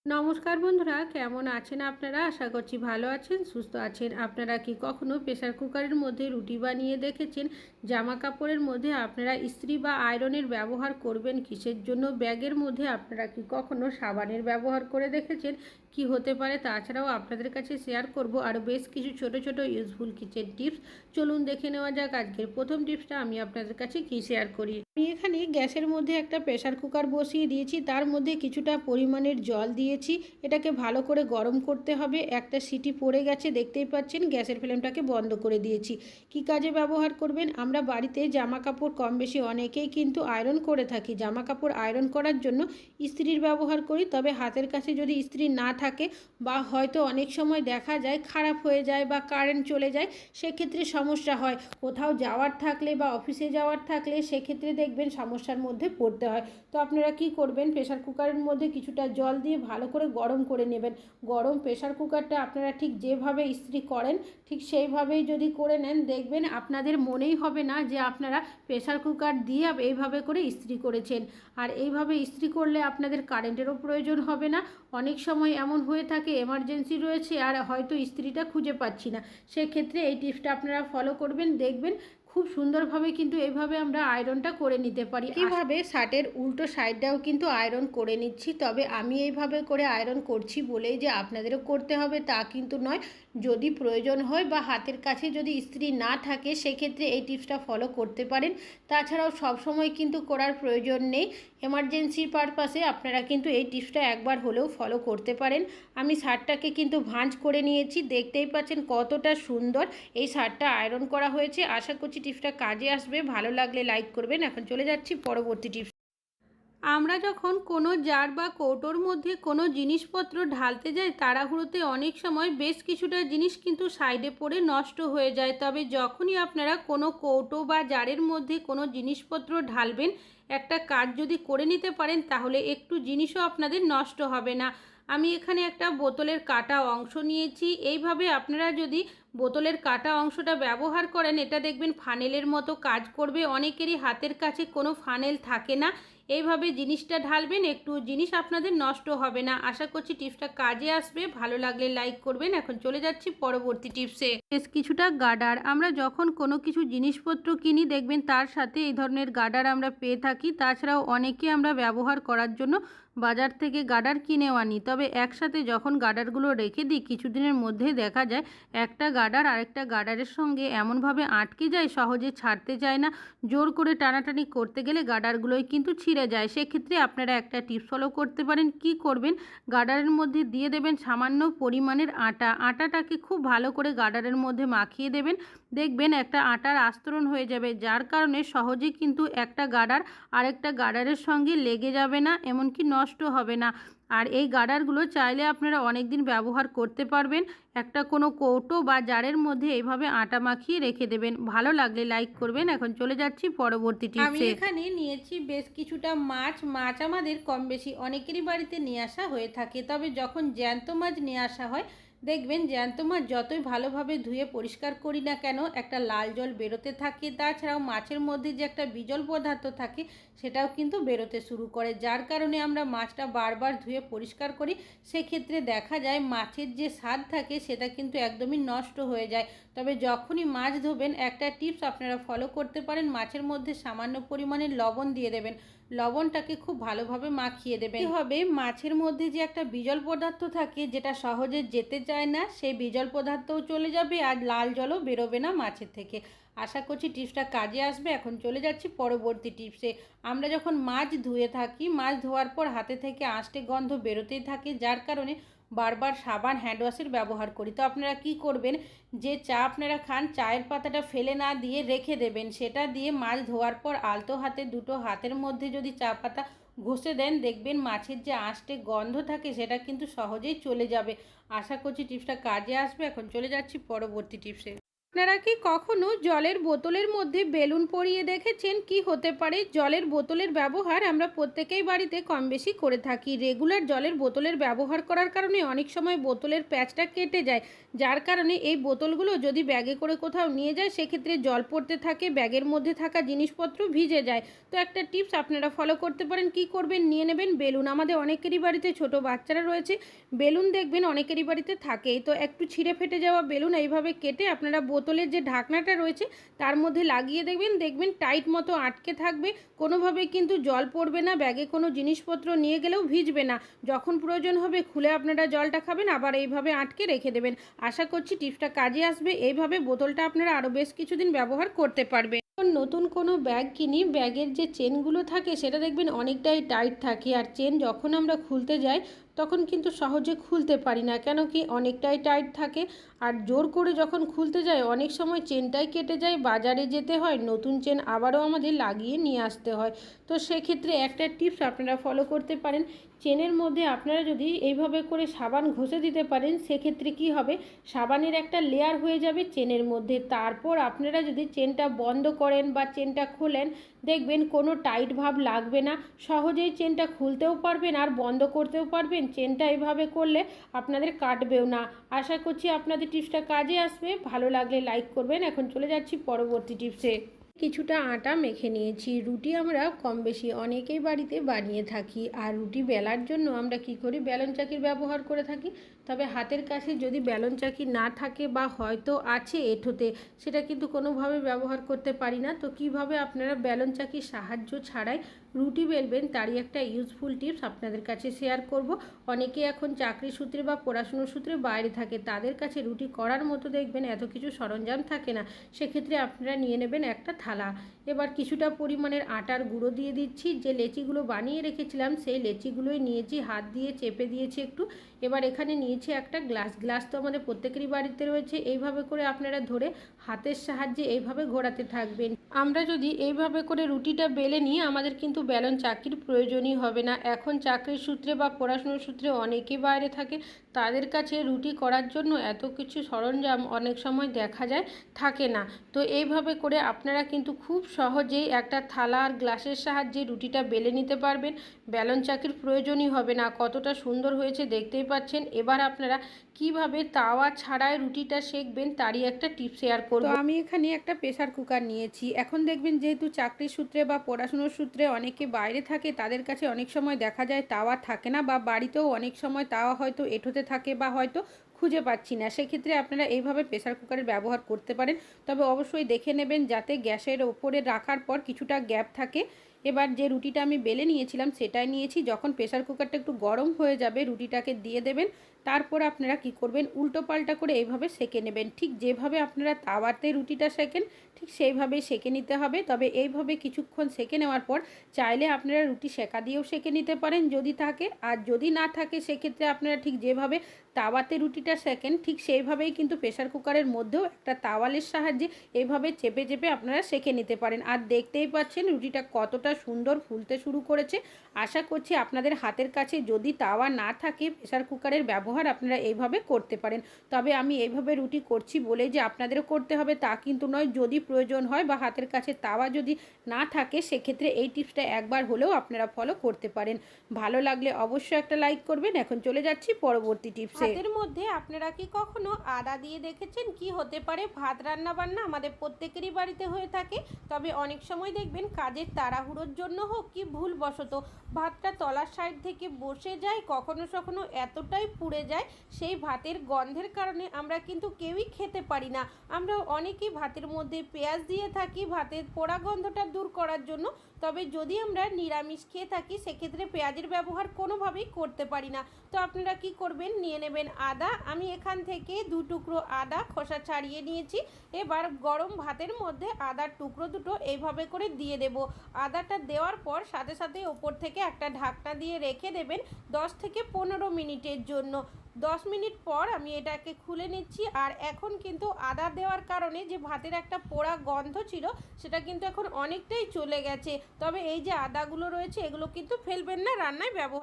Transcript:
নমস্কার বন্ধুরা, কেমন আছেন আপনারা? আশা করছি ভালো আছেন, সুস্থ আছেন। আপনারা কি কখনো প্রেসার কুকারের মধ্যে রুটি বানিয়ে দেখেছেন? জামা কাপড়ের মধ্যে আপনারা ইস্ত্রি বা আয়রনের ব্যবহার করবেন কিসের জন্য? ব্যাগের মধ্যে আপনারা কি কখনো সাবানের ব্যবহার করে দেখেছেন? কি হতে পারে তাছাড়াও আপনাদের কাছে শেয়ার করব আরও বেশ কিছু ছোট ছোট ইউজফুল কিচেন টিপস। চলুন দেখে নেওয়া যাক আজকের প্রথম টিপসটা আমি আপনাদের কাছে কি শেয়ার করি। আমি এখানে গ্যাসের মধ্যে একটা প্রেসার কুকার বসিয়ে দিয়েছি, তার মধ্যে কিছুটা পরিমাণের জল দিয়েছি। এটাকে ভালো করে গরম করতে হবে। একটা সিটি পড়ে গেছে, দেখতেই পাচ্ছেন। গ্যাসের ফ্লেমটাকে বন্ধ করে দিয়েছি। কি কাজে ব্যবহার করবেন? আমরা বাড়িতে জামা কাপড় কম বেশি অনেকেই কিন্তু আয়রন করে থাকি। জামা কাপড় আয়রন করার জন্য ইস্ত্রির ব্যবহার করি, তবে হাতের কাছে যদি ইস্ত্রি না থাকে বা হয়তো অনেক সময় দেখা যায় খারাপ হয়ে যায় বা কারেন্ট চলে যায়, সেক্ষেত্রে সমস্যা হয়। কোথাও যাওয়ার থাকলে বা অফিসে যাওয়ার থাকলে সেক্ষেত্রে দেখবেন সমস্যার মধ্যে পড়তে হয়। তো আপনারা কি করবেন, প্রেসার কুকারের মধ্যে কিছুটা জল দিয়ে ভালো করে গরম করে নেবেন। গরম প্রেসার কুকারটা আপনারা ঠিক যেভাবে ইস্ত্রি করেন ঠিক সেইভাবেই যদি করে নেন, দেখবেন আপনাদের মনেই হবে না যে আপনারা প্রেসার কুকার দিয়ে এইভাবে করে ইস্ত্রি করেছেন। আর এইভাবে ইস্ত্রি করলে আপনাদের কারেন্টেরও প্রয়োজন হবে না। অনেক সময় এমন হয়ে থাকে এমার্জেন্সি রয়েছে আর হয়তো ইস্ত্রিটা খুঁজে পাচ্ছি না, সেক্ষেত্রে এই টিপসটা আপনারা ফলো করবেন, দেখবেন খুব সুন্দরভাবে কিন্তু এইভাবে আমরা আয়রনটা করে নিতে পারি। কীভাবে শার্টের উল্টো সাইডটাও কিন্তু আয়রন করে নিচ্ছি, তবে আমি এইভাবে করে আয়রন করছি বলেই যে আপনাদেরও করতে হবে তা কিন্তু নয়। যদি প্রয়োজন হয় বা হাতের কাছে যদি ইস্ত্রি না থাকে সেক্ষেত্রে এই টিপসটা ফলো করতে পারেন। তাছাড়াও সবসময় কিন্তু করার প্রয়োজন নেই। এমার্জেন্সির পারপাসে আপনারা কিন্তু এই টিপসটা একবার হলেও ফলো করতে পারেন। আমি শার্টটাকে কিন্তু ভাঁজ করে নিয়েছি, দেখতেই পাচ্ছেন কতটা সুন্দর এই শার্টটা আয়রন করা হয়েছে। আশা করছি টিপসটা কাজে আসবে। ভালো লাগলে লাইক করবেন। এখন চলে যাচ্ছি পরবর্তী টিপস। আমরা যখন কোনো জার বা কৌটোর মধ্যে কোনো জিনিসপত্র ঢালতে যাই তাড়াহুড়োতে অনেক সময় বেশ কিছুটা জিনিস কিন্তু সাইডে পড়ে নষ্ট হয়ে যায়। তবে যখনই আপনারা কোনো কৌটো বা জারের মধ্যে কোনো জিনিসপত্র ঢালবেন, একটা কাজ যদি করে নিতে পারেন তাহলে একটু জিনিসও আপনাদের নষ্ট হবে না। আমি এখানে একটা বোতলের কাটা অংশ নিয়েছি। এইভাবে আপনারা যদি বোতলের কাটা অংশটা ব্যবহার করেন, এটা দেখবেন ফানেলের মতো কাজ করবে। অনেকেরই হাতের কাছে কোনো ফানেল থাকে না। এইভাবে জিনিসটা ঢালবেন, একটু জিনিস আপনাদের নষ্ট হবে না। আশা করছি টিপসটা কাজে আসবে। ভালো লাগলে লাইক করবেন। এখন চলে যাচ্ছি পরবর্তী টিপসে। বেশ কিছুটা গার্ডার, আমরা যখন কোনো কিছু জিনিসপত্র কিনি দেখবেন তার সাথে এই ধরনের গার্ডার আমরা পেয়ে থাকি। তাছাড়াও অনেকে আমরা ব্যবহার করার জন্য বাজার থেকে গার্ডার কিনেও আনি, তবে একসাথে যখন গার্ডারগুলো রেখে দিই কিছুদিনের মধ্যেই দেখা যায় একটা গার্ডার আরেকটা গার্ডারের সঙ্গে এমনভাবে আটকে যায়, সহজে ছাড়তে চায় না। জোর করে টানাটানি করতে গেলে গার্ডারগুলোই কিন্তু ছিঁড়ে যায়। সেক্ষেত্রে আপনারা একটা টিপস ফলো করতে পারেন। কি করবেন, গার্ডারের মধ্যে দিয়ে দেবেন সামান্য পরিমাণের আটা। আটাটাকে খুব ভালো করে গার্ডারের মধ্যে মাখিয়ে দেবেন। দেখবেন একটা আটার আস্তরণ হয়ে যাবে, যার কারণে সহজেই কিন্তু একটা গার্ডার আরেকটা গার্ডারের সঙ্গে লেগে যাবে না, এমনকি নষ্ট হবে না। আর এই গার্ডারগুলো চাইলে আপনারা অনেক দিন ব্যবহার করতে পারবেন। একটা কোনো কৌটো বা জারের মধ্যে এইভাবে আটা মাখিয়ে রেখে দেবেন। ভালো লাগলে লাইক করবেন। এখন চলে যাচ্ছি পরবর্তী টিপসে। আমি এখানে নিয়েছি বেশ কিছুটা মাছ। মাছ আমাদের কম বেশি অনেকেরই বাড়িতে নিয়ে আসা হয়ে থাকে, তবে যখন জ্যান্ত মাছ নিয়ে আসা হয় দেখবেন জ্যান্ত মাছ যতই ভালোভাবে ধুয়ে পরিষ্কার করি না কেন একটা লাল জল বেরোতে থাকে। তাছাড়াও মাছের মধ্যে যে একটা বিজল পদার্থ থাকে সেটাও কিন্তু বেরোতে শুরু করে, যার কারণে আমরা মাছটা বারবার ধুয়ে পরিষ্কার করি। সেক্ষেত্রে দেখা যায় মাছের যে স্বাদ থাকে সেটা কিন্তু একদমই নষ্ট হয়ে যায়। তবে যখনই মাছ ধোবেন একটা টিপস আপনারা ফলো করতে পারেন। মাছের মধ্যে সামান্য পরিমাণে লবণ দিয়ে দেবেন। লবণটাকে খুব ভালোভাবে মাখিয়ে দেবেন। কী হবে, মাছের মধ্যে যে একটা বিজল পদার্থ থাকে যেটা সহজে যেতে চায় না, সেই বিজল পদার্থও চলে যাবে আর লাল জলও বেরোবে না মাছের থেকে। আশা করছি টিপসটা কাজে আসবে। এখন চলে যাচ্ছি পরবর্তী টিপসে। আমরা যখন মাছ ধুয়ে থাকি, মাছ ধোয়ার পর হাতে থেকে আষ্টে গন্ধ বেরোতেই থাকে, যার কারণে বারবার সাবান হ্যান্ড ওয়াশের ব্যবহার করি। তো আপনারা কি করবেন, যে চা আপনারা খান চায়ের পাতাটা ফেলে না দিয়ে রেখে দেবেন। সেটা দিয়ে মাছ ধোয়ার পর আলতো হাতে দুটো হাতের মধ্যে যদি চা পাতা ঘষে দেন, দেখবেন মাছের যে আষ্টে গন্ধ থাকে সেটা কিন্তু সহজেই চলে যাবে। আশা করছি টিপসটা কাজে আসবে। এখন চলে যাচ্ছি পরবর্তী টিপসে। আপনারা কি কখনো জলের বোতলের মধ্যে বেলুন পরিয়ে দেখেছেন? কি হতে পারে? জলের বোতলের ব্যবহার আমরা প্রত্যেকেই বাড়িতে কম বেশি করে থাকি। রেগুলার জলের বোতলের ব্যবহার করার কারণে অনেক সময় বোতলের প্যাচটা কেটে যায়, যার কারণে এই বোতলগুলো যদি ব্যাগে করে কোথাও নিয়ে যায় সেক্ষেত্রে জল পড়তে থাকে, ব্যাগের মধ্যে থাকা জিনিসপত্র ভিজে যায়। তো একটা টিপস আপনারা ফলো করতে পারেন। কি করবেন? নিয়ে নেবেন বেলুন। আমাদের অনেকেরই বাড়িতে ছোট বাচ্চারা রয়েছে, বেলুন দেখবেন অনেকেরই বাড়িতে থাকেই। তো একটু ছিঁড়ে ফেটে যাওয়া বেলুন এইভাবে কেটে আপনারা বোতলের যে ঢাকনাটা রয়েছে তার মধ্যে লাগিয়ে দেখবেন টাইট মতো আটকে থাকবে। কোনোভাবেই কিন্তু জল পড়বে না, ব্যাগে কোনো জিনিসপত্র নিয়ে গেলেও ভিজবে না। যখন প্রয়োজন হবে খুলে আপনারা জলটা খাবেন, আবার এইভাবে আটকে রেখে দেবেন। আশা করছি টিপসটা কাজে আসবে। এইভাবে বোতলটা আপনারা আরও বেশ কিছুদিন ব্যবহার করতে পারবেন। নতুন কোনো ব্যাগ কিনি, ব্যাগের যে চেনগুলো থাকে সেটা দেখবেন অনেকটাই টাইট থাকে, আর চেন যখন আমরা খুলতে যাই তখন কিন্তু সহজে খুলতে পারি না, কেন কি অনেকটাই টাইট থাকে। আর জোর করে যখন খুলতে যাই অনেক সময় চেনটাই কেটে যায়, বাজারে যেতে হয়, নতুন চেন আবারও আমাদের লাগিয়ে নিয়ে আসতে হয়। তো সেক্ষেত্রে একটা টিপস আপনারা ফলো করতে পারেন। চেনের মধ্যে আপনারা যদি এইভাবে করে সাবান ঘষে দিতে পারেন সেক্ষেত্রে কি হবে, সাবানের একটা লেয়ার হয়ে যাবে চেনের মধ্যে। তারপর আপনারা যদি চেনটা বন্ধ করেন বা চেনটা খোলেন দেখবেন কোনো টাইট ভাব লাগবে না, সহজেই চেনটা খুলতেও পারবেন আর বন্ধ করতেও পারবেন। চেনটা এইভাবে করলে আপনাদের কাটবেও না। আশা করছি আপনাদের টিপসটা কাজে আসবে। ভালো লাগলে লাইক করবেন। এখন চলে যাচ্ছি পরবর্তী টিপসে। কিছুটা আটা মেখে নিয়েছি। রুটি আমরা কম বেশি অনেকেই বাড়িতে বানিয়ে থাকি, আর রুটি বেলার জন্য আমরা কি করি, বেলন চাকির ব্যবহার করে থাকি। তবে হাতের কাছে যদি বেলন চাকি না থাকে বা হয়তো আছে এঁঠোতে, সেটা কিন্তু কোনোভাবে ব্যবহার করতে পারি না। তো কিভাবে আপনারা বেলন চাকির সাহায্য ছাড়াই রুটি বেলবেন তারই একটা ইউজফুল টিপস আপনাদের কাছে শেয়ার করব। অনেকে এখন চাকরি সূত্রে বা পড়াশুনোর সূত্রে বাইরে থাকে, তাদের কাছে রুটি করার মতো দেখবেন এত কিছু সরঞ্জাম থাকে না। সেক্ষেত্রে আপনারা নিয়ে নেবেন একটা থালা। এবার কিছুটা পরিমাণের আটার গুঁড়ো দিয়ে দিচ্ছি। যে লেচিগুলো বানিয়ে রেখেছিলাম সেই লেচিগুলোই নিয়েছি, হাত দিয়ে চেপে দিয়েছি একটু। এবার এখানে নিয়েছি একটা গ্লাস তো আমাদের প্রত্যেকেরই বাড়িতে রয়েছে। এইভাবে করে আপনারা ধরে হাতের সাহায্যে এইভাবে ঘোরাতে থাকবেন। আমরা যদি এইভাবে করে রুটিটা বেলে নিই আমাদের কিন্তু বেলন চাকির প্রয়োজনই হবে না। এখন চাকরির সূত্রে বা পড়াশুনোর সূত্রে অনেকে বাইরে থাকে, তাদের কাছে রুটি করার জন্য এত কিছু সরঞ্জাম অনেক সময় দেখা যায় থাকে না। তো এইভাবে করে আপনারা কিন্তু খুব সহজেই একটা থালা আর গ্লাসের সাহায্যে রুটিটা বেলে নিতে পারবেন। বেলন চাকির প্রয়োজনই হবে না। কতটা সুন্দর হয়েছে দেখতেই পাচ্ছেন। এবার আপনারা কিভাবে তাওয়া ছাড়াই রুটিটা সেঁকবেন তারই একটা টিপ শেয়ার করব। তো আমি এখানে একটা প্রেসার কুকার নিয়েছি। এখন দেখবেন যেহেতু চাকরির সূত্রে বা পড়াশুনোর সূত্রে অনেকে বাইরে থাকে, তাদের কাছে অনেক সময় দেখা যায় তাওয়া থাকে না, বা বাড়িতেও অনেক সময় তাওয়া হয়তো এঁঠোতে থাকে বা হয়তো খুঁজে পাচ্ছি না। সেক্ষেত্রে আপনারা এইভাবে প্রেসার কুকারের ব্যবহার করতে পারেন। তবে অবশ্যই দেখে নেবেন যাতে গ্যাসের ওপরে রাখার পর কিছুটা গ্যাপ থাকে। এবার যে রুটিটা আমি বেলে নিয়েছিলাম সেটাই নিয়েছি। যখন প্রেসার কুকারটা একটু গরম হয়ে যাবে রুটিটাকে দিয়ে দেবেন। তারপর আপনারা কি করবেন, উল্টো পাল্টা করে এইভাবে সেঁকে নেবেন। ঠিক যেভাবে আপনারা তাওয়াতে রুটিটা সেঁকেন ঠিক সেইভাবেই সেঁকে নিতে হবে। তবে এইভাবে কিছুক্ষণ সেঁকে নেওয়ার পর চাইলে আপনারা রুটি সেঁকা দিয়েও সেঁকে নিতে পারেন যদি থাকে, আর যদি না থাকে সেক্ষেত্রে আপনারা ঠিক যেভাবে তাওয়াতে রুটিটা সেঁকেন ঠিক সেইভাবেই কিন্তু প্রেসার কুকারের মধ্যেও একটা তাওয়ালের সাহায্যে এইভাবে চেপে চেপে আপনারা সেঁকে নিতে পারেন। আর দেখতেই পাচ্ছেন রুটিটা কতটা সুন্দর ফুলতে শুরু করেছে। আশা করছি আপনাদের হাতের কাছে যদি তাওয়া না থাকে প্রেসার কুকারের ব্যবহার আপনারা এইভাবে করতে পারেন। তবে আমি এইভাবে রুটি করছি বলে যে আপনাদেরও করতে হবে তা কিন্তু নয়। যদি প্রয়োজন হয় বা হাতের কাছে তাওয়া যদি না থাকে সেক্ষেত্রে এই টিপসটা একবার হলেও আপনারা ফলো করতে পারেন। ভালো লাগলে অবশ্যই একটা লাইক করবেন। এখন চলে যাচ্ছি পরবর্তী টিপসে। ভাতের মধ্যে আপনারা কি কখনো আদা দিয়ে দেখেছেন? কি হতে পারে, ভাত রান্না বান্না আমাদের প্রত্যেকেরই বাড়িতে হয়ে থাকে। তবে অনেক সময় দেখবেন কাজের তাড়াহুড়োর জন্য হোক কি ভুলবশত ভাতটা তলার সাইড থেকে বসে যায়, কখনো কখনো এতটাই পুড়ে যায় সেই ভাতের গন্ধের কারণে আমরা কিন্তু কেউই খেতে পারি না। আমরা অনেকেই ভাতের মধ্যে পেঁয়াজ দিয়ে থাকি ভাতের পোড়া গন্ধটা দূর করার জন্য। তবে যদি আমরা নিরামিষ খেয়ে থাকি সেক্ষেত্রে পেঁয়াজের ব্যবহার কোনোভাবেই করতে পারি না। তো আপনারা কি করবেন, নিয়ে নেবেন আদা। আমি এখান থেকে 2 টুকরো আদা খোসা ছাড়িয়ে নিয়েছি। এবার গরম ভাতের মধ্যে আদার টুকরো দুটো এইভাবে করে দিয়ে দেব। আদাটা দেওয়ার পর সাথে সাথে ওপর থেকে একটা ঢাকনা দিয়ে রেখে দেবেন 10 থেকে 15 মিনিটের জন্য। 10 মিনিট পর আমি এটাকে খুলে নিচ্ছি। আর এখন কিন্তু আদা দেওয়ার কারণে যে ভাতের একটা পোড়া গন্ধ ছিল সেটা কিন্তু এখন অনেকটাই চলে গেছে। তবে এই যে আদাগুলো রয়েছে এগুলো কিন্তু ফেলবেন না, রান্নায় ব্যবহার